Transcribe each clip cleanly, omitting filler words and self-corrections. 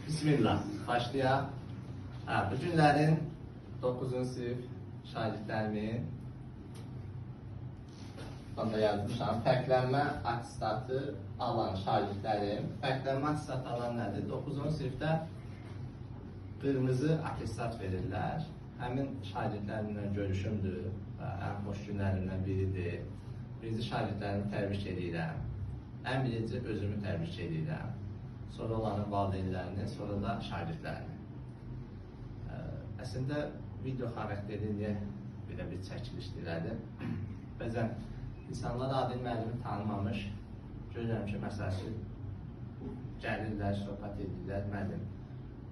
Bismillah. Başlayaq. Bu günlərin 9-cu sinif şagirdlərimin onda yazmışam. Fərqlənmə attestatı alan şagirdlərim. Fərqlənmə attestatı alan nədir? 9-cu sinifdə qırmızı attestat verirlər. Həmin şagirdlərimlə görüşümdür və ən xoş günlərimdən biridir. Birinci şagirdlərimi təbrik edirəm. Ən birinci özümü təbrik edirəm. Sonra onların valideynlərini, sonra da şagirdlərini. Əslində, video xarakterli niyə belə bir çəkiliş dilədim? Bəzən insanlar Adil müəllimi tanımamış, görürəm ki, məsələsi gəlirlər, söhbət edirlər, müəllim.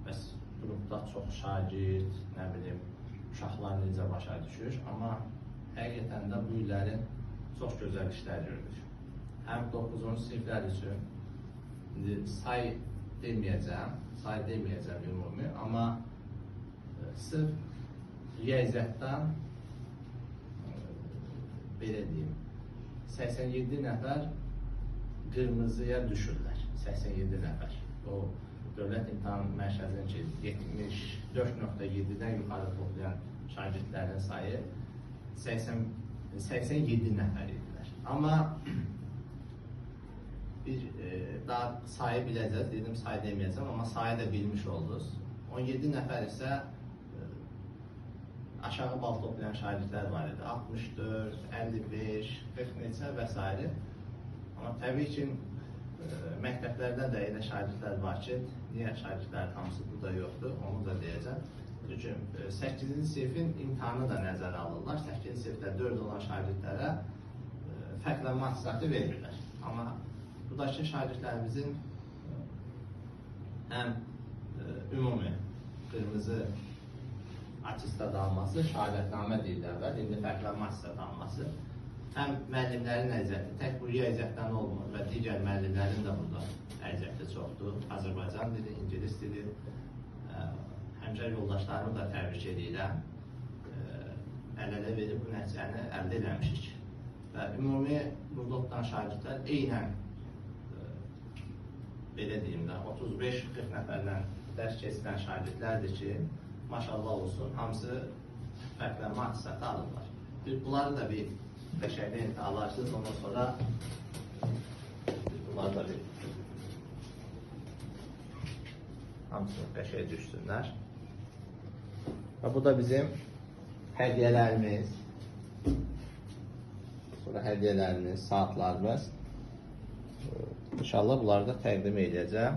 Bəs qrupda çox şagird, nə bilim, uşaqlar necə başa düşür, amma həqiqətən də bu illərin çox gözəl işlər gördük. Həm 9-cu siniflər üçün, say deməyəcəm ümumi, amma sırf riyaziyyatdan belə deyim, 87 nəfər qırmızıya düşürlər, 87 nəfər. O, Dövlət İmtahan Mərkəzinin ki, 74.7-dən yuxarı toplayan şagirdlərin sayı 87 nəfər idilər. Amma bir daha sayı biləcəz, dedim sayı deməyəcəm, amma sayı da bilmiş oldunuz. 17 nəfər isə aşağı bal toplayan şagirdlər var idi. 64, 55, 40 neçə və s. Amma təbii ki, məktəblərdə də elə şagirdlər var ki, niyə şagirdlərin hamısı burada yoxdur, onu da deyəcəm. Çünki 8-ci sinifin imtahanı da nəzərə alırlar. 8-ci sinifdə 4 olan şagirdlərə fərqlənmə attestatı vermirlər. Amma buradakı şagirdlərimizin həm ümumi qırmızı attestat alması, şəhadətnamə deyil əvvəl, indi fərqlənmə attestat alması, həm müəllimlərin əziyyəti, tək bu əziyyətdən olmur və digər müəllimlərin də burada əziyyəti çoxdur. Azərbaycan dili, İngilis dili, həmçər yoldaşlarımı da təbrik edirəm. Əl-ələ verib bu nəticəni əldə eləmişik. Və ümumi burada oturan şagirdlər eynən belə deyim də, 35-40 nəfərlə dərs keçilən şagirdlərdir ki, maşallah olsun, hamısı fərqlənmə attestatı alırlar. Bunları da bir qəşəngliklə alarsınız, ondan sonra bunları da bir hamısını qəşəng düşsünlər. Və bu da bizim hədiyyələrimiz, sonra hədiyyələrimiz, saatlarımız. İnşallah bunları da təqdim edəcəm.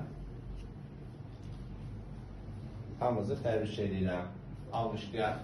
Hamınızı təbrik edirəm. Alqışlayaq.